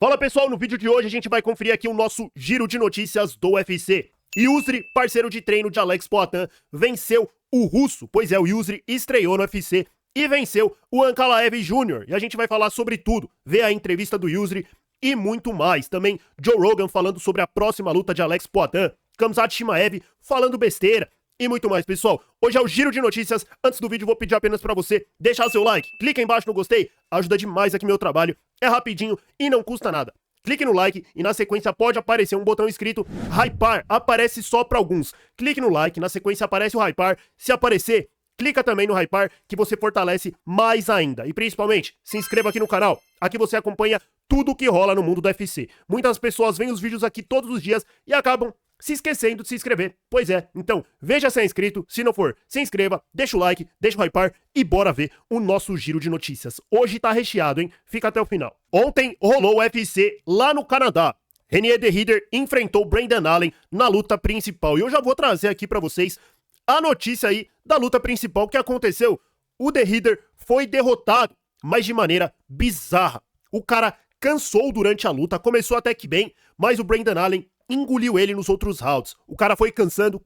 Fala pessoal, no vídeo de hoje a gente vai conferir aqui o nosso giro de notícias do UFC. Yusri, parceiro de treino de Alex Poatan, venceu o russo, pois é, o Yusri estreou no UFC e venceu o Ankalaev Jr. E a gente vai falar sobre tudo, ver a entrevista do Yusri e muito mais. Também Joe Rogan falando sobre a próxima luta de Alex Poatan, Khamzat Chimaev falando besteira e muito mais, pessoal. Hoje é o giro de notícias. Antes do vídeo, vou pedir apenas pra você deixar seu like, clica aí embaixo no gostei, ajuda demais aqui meu trabalho, é rapidinho e não custa nada. Clique no like e na sequência pode aparecer um botão escrito Hypar, aparece só pra alguns. Clique no like, na sequência aparece o Hypar, se aparecer, clica também no Hypar que você fortalece mais ainda. E principalmente, se inscreva aqui no canal, aqui você acompanha tudo o que rola no mundo do UFC. Muitas pessoas veem os vídeos aqui todos os dias e acabam se esquecendo de se inscrever. Pois é, então veja se é inscrito, se não for, se inscreva, deixa o like, deixa o hypar e bora ver o nosso giro de notícias. Hoje tá recheado, hein? Fica até o final. Ontem rolou o UFC lá no Canadá. Reinier de Ridder enfrentou Brendan Allen na luta principal. E eu já vou trazer aqui pra vocês a notícia aí da luta principal que aconteceu. O de Ridder foi derrotado, mas de maneira bizarra. O cara cansou durante a luta, começou até que bem, mas o Brendan Allen engoliu ele nos outros rounds. O cara foi cansando.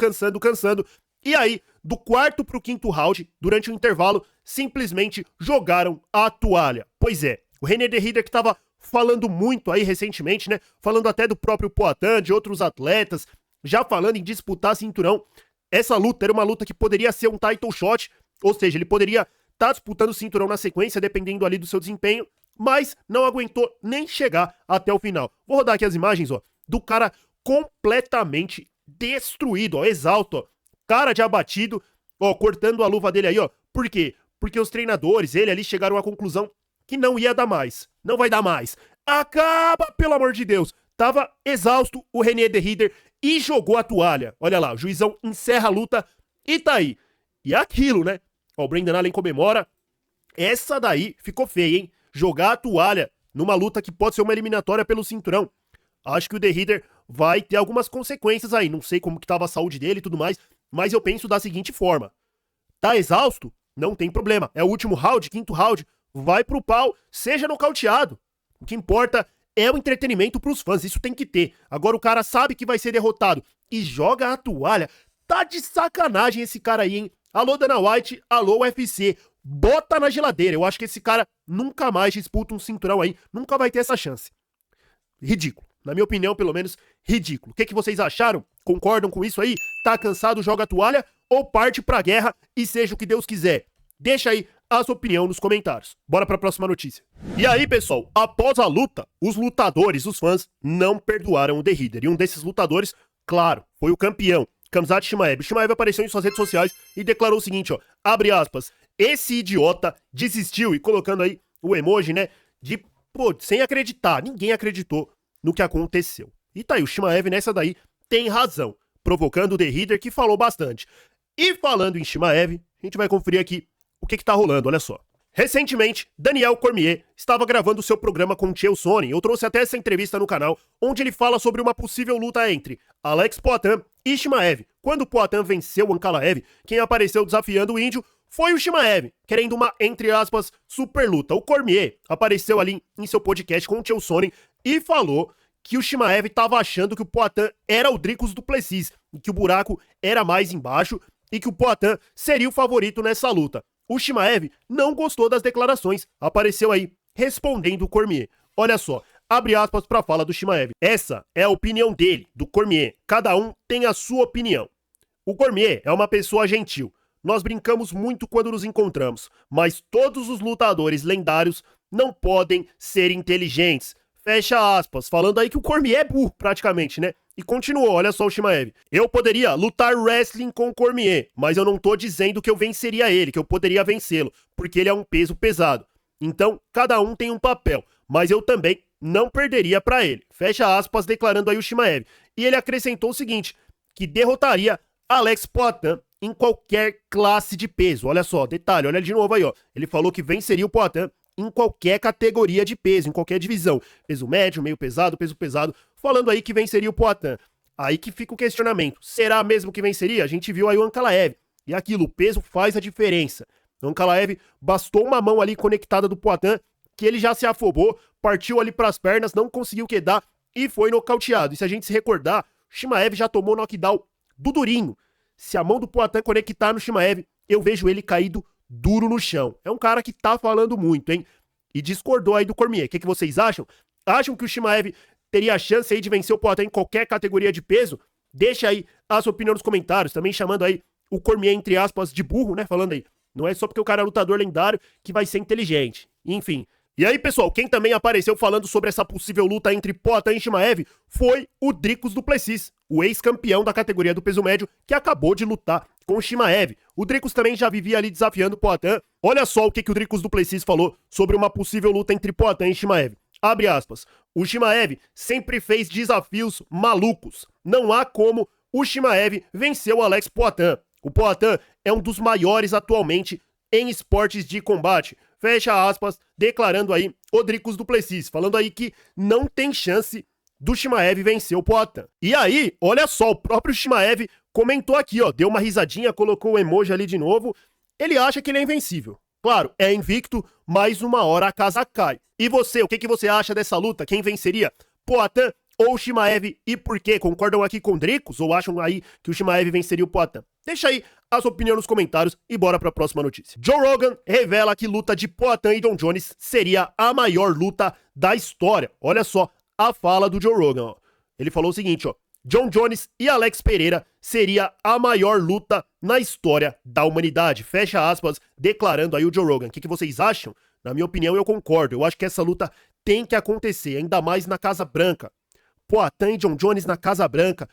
E aí, do quarto pro quinto round, durante o intervalo, simplesmente jogaram a toalha. Pois é, o Reinier de Ridder que tava falando muito aí recentemente, né? Falando até do próprio Poatan, de outros atletas, já falando em disputar cinturão. Essa luta era uma luta que poderia ser um title shot, ou seja, ele poderia estar disputando o cinturão na sequência, dependendo ali do seu desempenho, mas não aguentou nem chegar até o final. Vou rodar aqui as imagens, ó, do cara completamente destruído, ó, exausto, ó, cara de abatido, ó, cortando a luva dele aí, ó. Por quê? Porque os treinadores, ele ali chegaram à conclusão que não ia dar mais, não vai dar mais. Acaba, pelo amor de Deus. Tava exausto o Reinier de Ridder e jogou a toalha. Olha lá, o juizão encerra a luta e tá aí. E é aquilo, né? Ó, o Brendan Allen comemora. Essa daí ficou feia, hein? Jogar a toalha numa luta que pode ser uma eliminatória pelo cinturão. Acho que o de Ridder vai ter algumas consequências aí. Não sei como que tava a saúde dele e tudo mais, mas eu penso da seguinte forma. Tá exausto? Não tem problema. É o último round, quinto round. Vai pro pau, seja nocauteado. O que importa é o entretenimento pros fãs. Isso tem que ter. Agora o cara sabe que vai ser derrotado e joga a toalha. Tá de sacanagem esse cara aí, hein? Alô, Dana White. Alô, UFC. Bota na geladeira. Eu acho que esse cara nunca mais disputa um cinturão aí. Nunca vai ter essa chance. Ridículo. Na minha opinião, pelo menos, ridículo. O que vocês acharam? Concordam com isso aí? Tá cansado, joga a toalha? Ou parte pra guerra e seja o que Deus quiser? Deixa aí a sua opinião nos comentários. Bora pra próxima notícia. E aí, pessoal, após a luta, os lutadores, os fãs, não perdoaram o de Ridder. E um desses lutadores, claro, foi o campeão, Khamzat Chimaev. Chimaev apareceu em suas redes sociais e declarou o seguinte, ó, abre aspas, esse idiota desistiu, e colocando aí o emoji, né, de, pô, sem acreditar, ninguém acreditou no que aconteceu. E tá aí, o Chimaev nessa daí tem razão, provocando o de Ridder que falou bastante. E falando em Chimaev, a gente vai conferir aqui o que tá rolando, olha só. Recentemente, Daniel Cormier estava gravando seu programa com Chael Sonnen. Eu trouxe até essa entrevista no canal, onde ele fala sobre uma possível luta entre Alex Poatan e Chimaev. Quando o Poatan venceu o Ankalaev, quem apareceu desafiando o índio foi o Chimaev, querendo uma, entre aspas, super luta. O Cormier apareceu ali em seu podcast com o Chael Sonnen e falou que o Chimaev estava achando que o Poatan era o Dricus du Plessis, e que o buraco era mais embaixo e que o Poatan seria o favorito nessa luta. O Chimaev não gostou das declarações, apareceu aí respondendo o Cormier. Olha só, abre aspas para a fala do Chimaev. Essa é a opinião dele, do Cormier. Cada um tem a sua opinião. O Cormier é uma pessoa gentil. Nós brincamos muito quando nos encontramos, mas todos os lutadores lendários não podem ser inteligentes. Fecha aspas, falando aí que o Cormier é burro, praticamente, né? E continuou, olha só o Chimaev. Eu poderia lutar wrestling com o Cormier, mas eu não tô dizendo que eu venceria ele, que eu poderia vencê-lo, porque ele é um peso pesado. Então, cada um tem um papel, mas eu também não perderia pra ele. Fecha aspas, declarando aí o Chimaev. E ele acrescentou o seguinte, que derrotaria Alex Poatan em qualquer classe de peso. Olha só, detalhe, olha de novo aí, ó. Ele falou que venceria o Poatan em qualquer categoria de peso, em qualquer divisão. Peso médio, meio pesado, peso pesado. Falando aí que venceria o Poatan. Aí que fica o questionamento. Será mesmo que venceria? A gente viu aí o Ankalaev. E aquilo, o peso faz a diferença. O Ankalaev bastou uma mão ali conectada do Poatan, que ele já se afobou, partiu ali pras pernas, não conseguiu quedar e foi nocauteado. E se a gente se recordar, o Chimaev já tomou knockdown do durinho. Se a mão do Poatan conectar no Chimaev, eu vejo ele caído duro no chão. É um cara que tá falando muito, hein? E discordou aí do Cormier. O que vocês acham? Acham que o Chimaev teria a chance aí de vencer o Poatan em qualquer categoria de peso? Deixa aí a sua opinião nos comentários. Também chamando aí o Cormier, entre aspas, de burro, né? Falando aí, não é só porque o cara é lutador lendário que vai ser inteligente. Enfim. E aí, pessoal, quem também apareceu falando sobre essa possível luta entre Poatan e Chimaev foi o Dricus du Plessis, o ex-campeão da categoria do peso médio, que acabou de lutar com o Chimaev. O Dricus também já vivia ali desafiando o Poatan. Olha só o que o Dricus du Plessis falou sobre uma possível luta entre Poatan e Chimaev. Abre aspas. O Chimaev sempre fez desafios malucos. Não há como o Chimaev vencer o Alex Poatan. O Poatan é um dos maiores atualmente em esportes de combate. Fecha aspas, declarando aí o Dricus du Plessis, falando aí que não tem chance do Chimaev vencer o Poatan. E aí, olha só, o próprio Chimaev comentou aqui, ó, deu uma risadinha, colocou o emoji ali de novo. Ele acha que ele é invencível. Claro, é invicto, mas uma hora a casa cai. E você, o que você acha dessa luta? Quem venceria? Poatan ou Chimaev e por quê? Concordam aqui com o Dricus ou acham aí que o Chimaev venceria o Poatan? Deixa aí a sua opinião nos comentários e bora pra próxima notícia. Joe Rogan revela que luta de Poatan e John Jones seria a maior luta da história. Olha só a fala do Joe Rogan, ó. Ele falou o seguinte, ó. John Jones e Alex Pereira seria a maior luta na história da humanidade. Fecha aspas, declarando aí o Joe Rogan. O que vocês acham? Na minha opinião, eu concordo. Eu acho que essa luta tem que acontecer, ainda mais na Casa Branca. Poatan e John Jones na Casa Branca.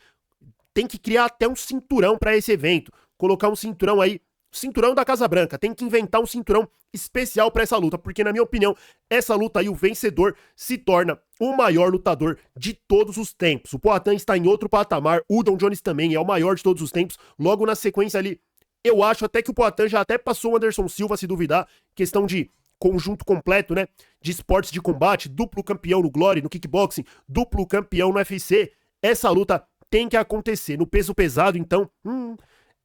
Tem que criar até um cinturão pra esse evento. Colocar um cinturão aí, cinturão da Casa Branca. Tem que inventar um cinturão especial pra essa luta, porque na minha opinião, essa luta aí, o vencedor se torna o maior lutador de todos os tempos. O Poatan está em outro patamar, o John Jones também é o maior de todos os tempos. Logo na sequência ali, eu acho até que o Poatan já até passou o Anderson Silva, se duvidar, questão de conjunto completo, né, de esportes de combate, duplo campeão no Glory, no kickboxing, duplo campeão no UFC. Essa luta tem que acontecer. No peso pesado, então,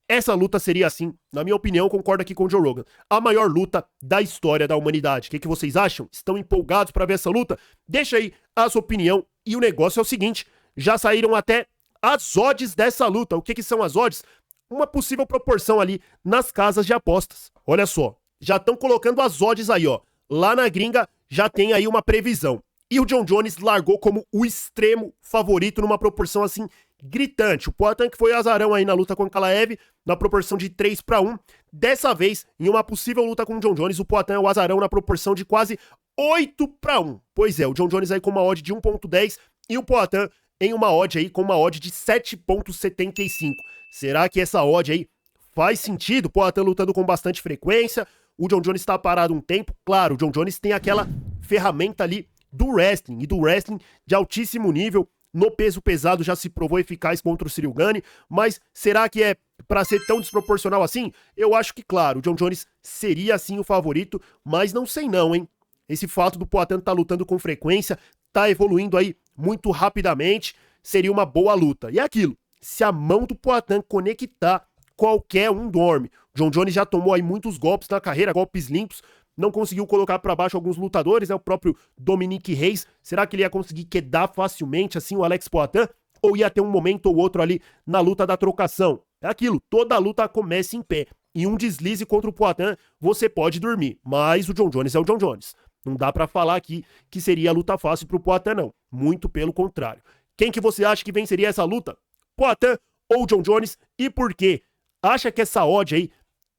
essa luta seria assim, na minha opinião, concordo aqui com o Joe Rogan, a maior luta da história da humanidade. O que vocês acham? Estão empolgados para ver essa luta? Deixa aí a sua opinião. E o negócio é o seguinte, já saíram até as odds dessa luta. O que são as odds? Uma possível proporção ali nas casas de apostas. Olha só, já estão colocando as odds aí, ó. Lá na gringa já tem aí uma previsão. E o John Jones largou como o extremo favorito numa proporção assim gritante. O Poatan que foi azarão aí na luta com o Ankalaev, na proporção de 3-1. Dessa vez, em uma possível luta com o John Jones, o Poatan é o azarão na proporção de quase 8-1. Pois é, o John Jones aí com uma odd de 1.10 e o Poatan em uma odd aí com uma odd de 7.75. Será que essa odd aí faz sentido? O Poatan lutando com bastante frequência, o John Jones está parado um tempo. Claro, o John Jones tem aquela ferramenta ali do wrestling, e do wrestling de altíssimo nível. No peso pesado já se provou eficaz contra o Ciryl Gane, mas será que é pra ser tão desproporcional assim? Eu acho que, claro, o John Jones seria sim o favorito, mas não sei não, hein? Esse fato do Poatan tá lutando com frequência, tá evoluindo aí muito rapidamente, seria uma boa luta. E é aquilo, se a mão do Poatan conectar, qualquer um dorme. O John Jones já tomou aí muitos golpes na carreira, golpes limpos, não conseguiu colocar pra baixo alguns lutadores, né? O próprio Dominique Reis. Será que ele ia conseguir quedar facilmente assim o Alex Poatan? Ou ia ter um momento ou outro ali na luta da trocação? É aquilo, toda luta começa em pé. E um deslize contra o Poatan, você pode dormir. Mas o John Jones é o John Jones. Não dá pra falar aqui que seria luta fácil pro Poatan, não. Muito pelo contrário. Quem que você acha que venceria essa luta? Poatan ou John Jones? E por quê? Acha que essa odd aí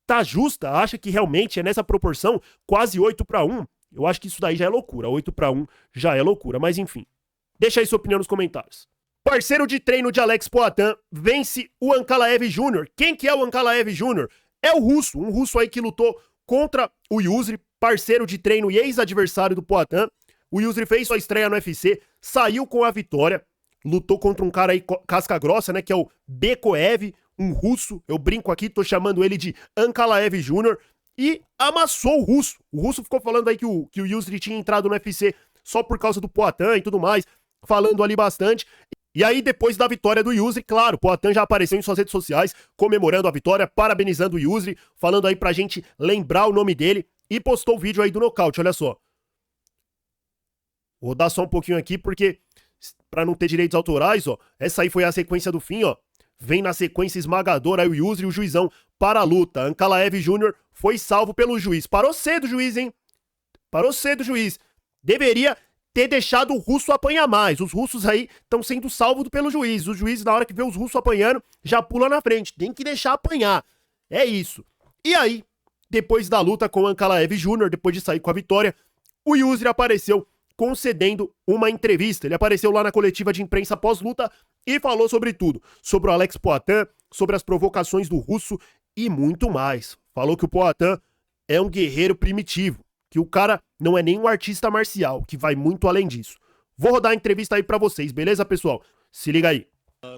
tá justa? Acha que realmente é nessa proporção? Quase 8-1? Eu acho que isso daí já é loucura. 8-1 já é loucura, mas enfim. Deixa aí sua opinião nos comentários. Parceiro de treino de Alex Poatan vence o Ankalaev Jr. Quem que é o Ankalaev Jr.? É o russo, um russo aí que lutou contra o Yusri, parceiro de treino e ex-adversário do Poatan. O Yusri fez sua estreia no UFC, saiu com a vitória, lutou contra um cara aí casca grossa, né, que é o Bekoev, um russo, eu brinco aqui, tô chamando ele de Ankalaev Jr. E amassou o russo. O russo ficou falando aí que o Yusri tinha entrado no UFC só por causa do Poatan e tudo mais, falando ali bastante. E aí, depois da vitória do Yusri, claro, o Poatan já apareceu em suas redes sociais, comemorando a vitória, parabenizando o Yusri, falando aí pra gente lembrar o nome dele, e postou o vídeo aí do nocaute, olha só. Vou rodar só um pouquinho aqui, porque pra não ter direitos autorais, ó, essa aí foi a sequência do fim, ó. Vem na sequência esmagadora aí o Yusri e o juizão para a luta. Ankalaev Jr. foi salvo pelo juiz. Parou cedo o juiz, hein? Parou cedo o juiz. Deveria ter deixado o russo apanhar mais. Os russos aí estão sendo salvos pelo juiz. O juiz, na hora que vê os russos apanhando, já pula na frente. Tem que deixar apanhar. É isso. E aí, depois da luta com o Ankalaev Jr., depois de sair com a vitória, o Yusri apareceu concedendo uma entrevista. Ele apareceu lá na coletiva de imprensa pós-luta e falou sobre tudo. Sobre o Alex Poatan, sobre as provocações do russo e muito mais. Falou que o Poatan é um guerreiro primitivo, que o cara não é nem um artista marcial, que vai muito além disso. Vou rodar a entrevista aí pra vocês, beleza, pessoal? Se liga aí.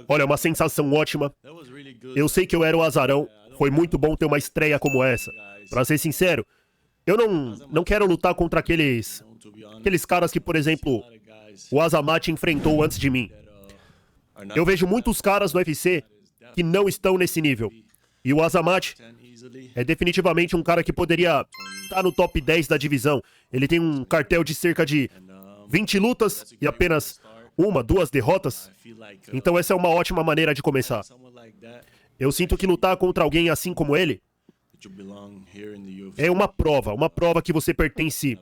Olha, uma sensação ótima. Eu sei que eu era o azarão. Foi muito bom ter uma estreia como essa. Pra ser sincero, eu não quero lutar contra aqueles caras que, por exemplo, o Azamat enfrentou antes de mim. Eu vejo muitos caras no UFC que não estão nesse nível. E o Azamat é definitivamente um cara que poderia estar no top 10 da divisão. Ele tem um cartel de cerca de 20 lutas e apenas 1, 2 derrotas. Então essa é uma ótima maneira de começar. Eu sinto que lutar contra alguém assim como ele é uma prova que você pertence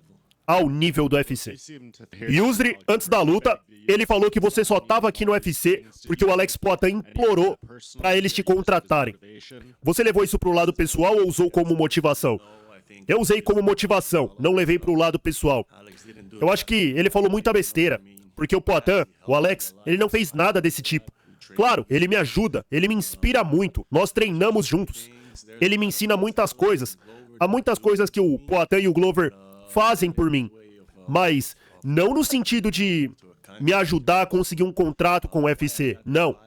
ao nível do UFC. Yusri, antes da luta, ele falou que você só tava aqui no UFC porque o Alex Poatan implorou pra eles te contratarem. Você levou isso pro lado pessoal ou usou como motivação? Eu usei como motivação, não levei pro lado pessoal. Eu acho que ele falou muita besteira, porque o Poatan, o Alex, ele não fez nada desse tipo. Claro, ele me ajuda, ele me inspira muito, nós treinamos juntos. Ele me ensina muitas coisas. Há muitas coisas que o Poatan e o Glover fazem por mim, mas não no sentido de me ajudar a conseguir um contrato com o UFC, não.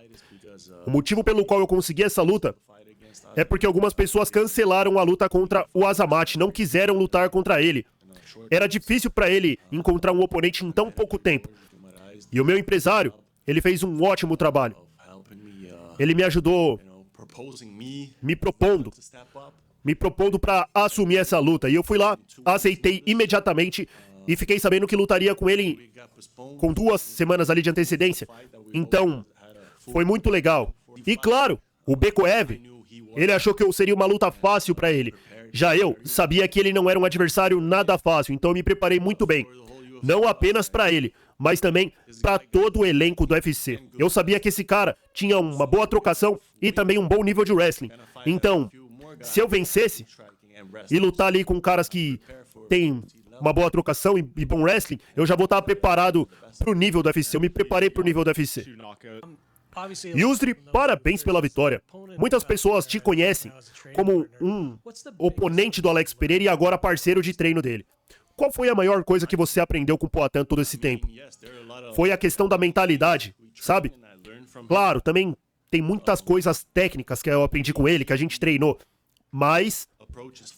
O motivo pelo qual eu consegui essa luta é porque algumas pessoas cancelaram a luta contra o Azamat, não quiseram lutar contra ele. Era difícil para ele encontrar um oponente em tão pouco tempo. E o meu empresário, ele fez um ótimo trabalho. Ele me ajudou me propondo para assumir essa luta. E eu fui lá, aceitei imediatamente e fiquei sabendo que lutaria com ele com 2 semanas ali de antecedência. Então, foi muito legal. E claro, o Bekoev, ele achou que eu seria uma luta fácil para ele. Já eu sabia que ele não era um adversário nada fácil, então eu me preparei muito bem. Não apenas para ele, mas também para todo o elenco do UFC. Eu sabia que esse cara tinha uma boa trocação e também um bom nível de wrestling. Então, se eu vencesse e lutar ali com caras que têm uma boa trocação e bom wrestling, eu já vou estar preparado pro nível do UFC. Eu me preparei pro nível do UFC. Yusri, parabéns pela vitória. Muitas pessoas te conhecem como um oponente do Alex Pereira e agora parceiro de treino dele. Qual foi a maior coisa que você aprendeu com o Poatan todo esse tempo? Foi a questão da mentalidade, sabe? Claro, também tem muitas coisas técnicas que eu aprendi com ele, que a gente treinou. Mas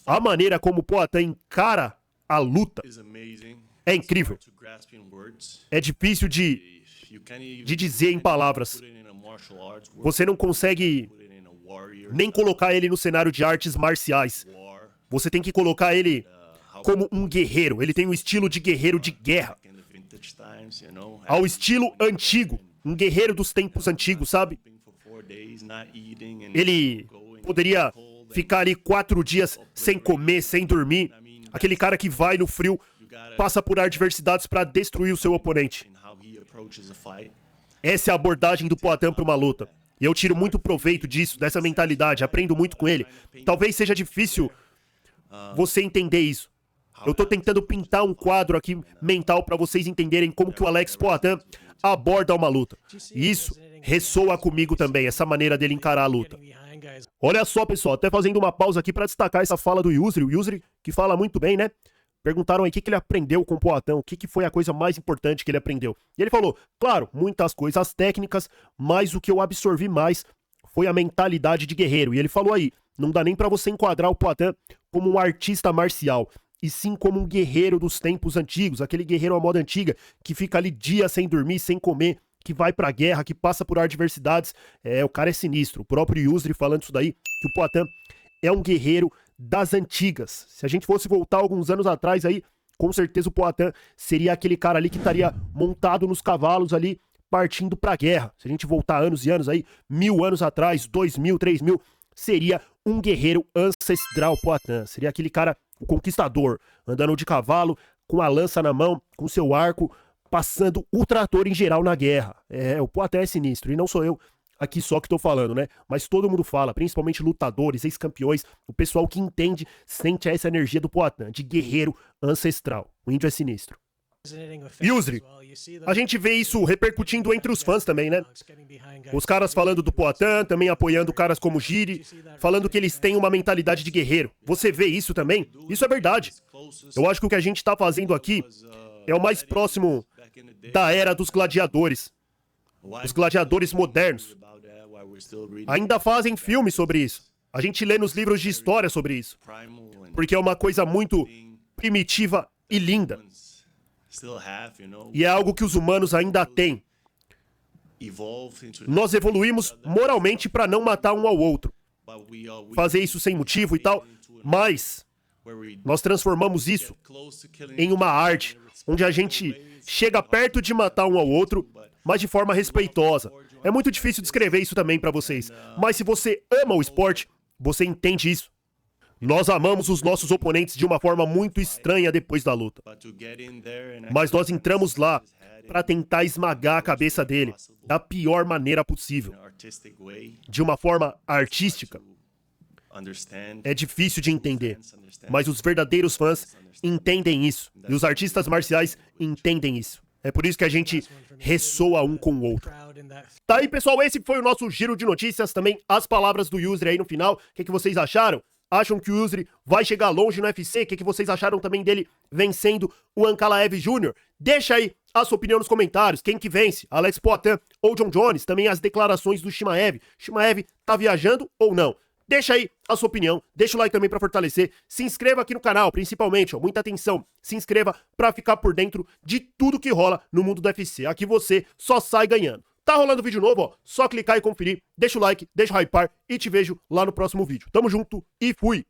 a maneira como o Poatan encara a luta é incrível. É difícil de dizer em palavras. Você não consegue nem colocar ele no cenário de artes marciais. Você tem que colocar ele como um guerreiro. Ele tem um estilo de guerreiro de guerra. Ao estilo antigo. Um guerreiro dos tempos antigos, sabe? Ele poderia ficar ali 4 dias sem comer, sem dormir. Aquele cara que vai no frio, passa por adversidades para destruir o seu oponente. Essa é a abordagem do Poatan para uma luta. E eu tiro muito proveito disso, dessa mentalidade, aprendo muito com ele. Talvez seja difícil você entender isso. Eu tô tentando pintar um quadro aqui mental para vocês entenderem como que o Alex Poatan aborda uma luta. E isso ressoa comigo também, essa maneira dele encarar a luta. Olha só, pessoal, até fazendo uma pausa aqui para destacar essa fala do Yusri. O Yusri, que fala muito bem, né? Perguntaram aí o que ele aprendeu com o Poatan, o que foi a coisa mais importante que ele aprendeu. E ele falou, claro, muitas coisas técnicas, mas o que eu absorvi mais foi a mentalidade de guerreiro. E ele falou aí, não dá nem pra você enquadrar o Poatan como um artista marcial, e sim como um guerreiro dos tempos antigos, aquele guerreiro à moda antiga, que fica ali dias sem dormir, sem comer, que vai pra guerra, que passa por adversidades. O cara é sinistro. O próprio Yusri falando isso daí, que o Poatan é um guerreiro das antigas. Se a gente fosse voltar alguns anos atrás aí, com certeza o Poatan seria aquele cara ali que estaria montado nos cavalos ali, partindo pra guerra. Se a gente voltar anos e anos aí, 1000 anos atrás, 2000, 3000, seria um guerreiro ancestral Poatan. Seria aquele cara, o conquistador, andando de cavalo, com a lança na mão, com seu arco, passando o trator em geral na guerra. O Poatan é sinistro, e não sou eu aqui só que tô falando, né? Mas todo mundo fala, principalmente lutadores, ex-campeões, o pessoal que entende, sente essa energia do Poatan, de guerreiro ancestral. O índio é sinistro. Yusri, a gente vê isso repercutindo entre os fãs também, né? Os caras falando do Poatan, também apoiando caras como Jiri, falando que eles têm uma mentalidade de guerreiro. Você vê isso também? Isso é verdade. Eu acho que o que a gente tá fazendo aqui é o mais próximo da era dos gladiadores. Os gladiadores modernos. Ainda fazem filmes sobre isso. A gente lê nos livros de história sobre isso. Porque é uma coisa muito primitiva e linda. E é algo que os humanos ainda têm. Nós evoluímos moralmente para não matar um ao outro. Fazer isso sem motivo e tal. Mas nós transformamos isso em uma arte, onde a gente chega perto de matar um ao outro, mas de forma respeitosa. É muito difícil descrever isso também para vocês. Mas se você ama o esporte, você entende isso. Nós amamos os nossos oponentes de uma forma muito estranha depois da luta. Mas nós entramos lá para tentar esmagar a cabeça dele da pior maneira possível. De uma forma artística. É difícil de entender, mas os verdadeiros fãs entendem isso. E os artistas marciais entendem isso. É por isso que a gente ressoa um com o outro. Tá aí, pessoal, esse foi o nosso giro de notícias. Também as palavras do Yusri aí no final. O que vocês acharam? Acham que o Yusri vai chegar longe no UFC? O que vocês acharam também dele vencendo o Ankalaev Jr.? Deixa aí a sua opinião nos comentários. Quem que vence? Alex Poatan ou John Jones? Também as declarações do Chimaev. Chimaev tá viajando ou não? Deixa aí a sua opinião, deixa o like também pra fortalecer, se inscreva aqui no canal, principalmente, ó, muita atenção, se inscreva pra ficar por dentro de tudo que rola no mundo do UFC, aqui você só sai ganhando. Tá rolando vídeo novo, ó, só clicar e conferir, deixa o like, deixa o hypar e te vejo lá no próximo vídeo. Tamo junto e fui!